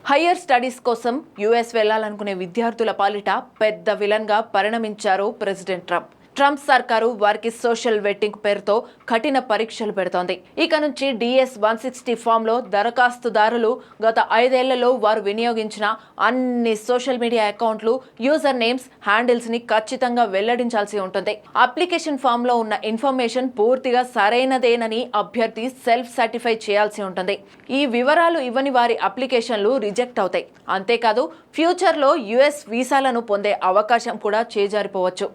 Higher studies కోసం US వెళ్లాలనుకునే విద్యార్థుల పాలిట పెద్ద విలన్గా పరిణమించారు ప్రెసిడెంట్ ట్రంప్. ట్రంప్ సర్కారు వారికి సోషల్ వెట్టింగ్ పేరుతో కఠిన పరీక్షలు పెడుతోంది. ఇక నుంచి DS 160 ఫామ్లో దరఖాస్తుదారులు గత 5 ఏళ్లలో వారు వినియోగించిన అన్ని సోషల్ మీడియా అకౌంట్లు, యూజర్ నేమ్స్, హ్యాండిల్స్ ని ఖచ్చితంగా వెల్లడించాల్సి ఉంటుంది. అప్లికేషన్ ఫామ్ లో ఉన్న ఇన్ఫర్మేషన్ పూర్తిగా సరైనదేనని అభ్యర్థి సెల్ఫ్ సర్టిఫై చేయాల్సి ఉంటుంది. ఈ వివరాలు ఇవ్వని వారి అప్లికేషన్లు రిజెక్ట్ అవుతాయి. అంతేకాదు ఫ్యూచర్లో US వీసాలను పొందే అవకాశం కూడా చేజారిపోవచ్చు.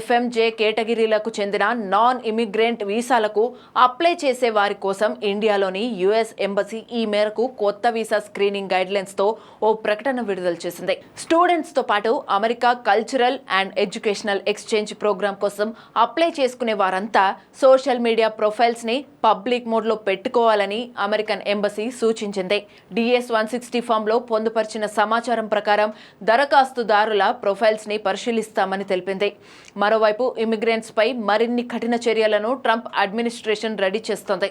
FMJ కేటగిరీలకు చెందిన నాన్ ఇమిగ్రెంట్ వీసాలకు అప్లై చేసే వారి కోసం ఇండియాలోని US ఎంబసీ ఈ మేరకు కొత్త వీసా స్క్రీనింగ్ గైడ్లైన్స్ తో ఓ ప్రకటన విడుదల చేసింది. స్టూడెంట్స్ తో పాటు America cultural and educational exchange program కోసం అప్లై చేసుకునే వారంతా సోషల్ మీడియా ప్రొఫైల్స్ ని పబ్లిక్ మోడ్ లో పెట్టుకోవాలని అమెరికన్ ఎంబసీ సూచించింది. DS 160 ఫామ్ లో పొందుపరిచిన సమాచారం ప్రకారం దరఖాస్తుదారుల ప్రొఫైల్స్ ని పరిశీలిస్తామని తెలిపింది. మరోవైపు ఇమిగ్రెంట్స్ పై మరిన్ని కఠిన చర్యలను ట్రంప్ అడ్మినిస్ట్రేషన్ రెడీ చేస్తోంది.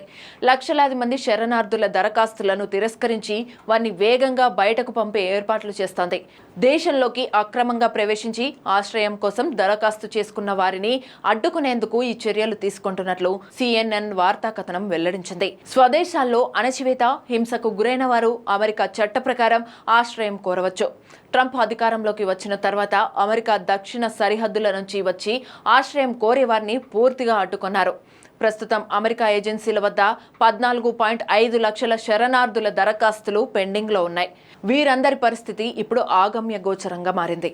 లక్షలాది మంది శరణార్థుల దరఖాస్తులను తిరస్కరించి వారిని వేగంగా బయటకు పంపే ఏర్పాట్లు చేస్తోంది. దేశంలోకి అక్రమంగా ప్రవేశించి ఆశ్రయం కోసం దరఖాస్తు చేసుకున్న వారిని అడ్డుకునేందుకు ఈ చర్యలు తీసుకుంటున్నట్లు CNN వార్తా కథనం వెల్లడించింది. స్వదేశాల్లో అణచివేత, హింసకు గురైన వారు అమెరికా చట్ట ప్రకారం ఆశ్రయం కోరవచ్చు. ట్రంప్ అధికారంలోకి వచ్చిన తర్వాత అమెరికా దక్షిణ సరిహద్దుల నుంచి వచ్చి ఆశ్రయం కోరే వారిని పూర్తిగా అడ్డుకున్నారు. ప్రస్తుతం అమెరికా ఏజెన్సీల వద్ద 14.5 లక్షల శరణార్థుల దరఖాస్తులు పెండింగ్లో ఉన్నాయి. వీరందరి పరిస్థితి ఇప్పుడు ఆగమ్య గోచరంగా మారింది.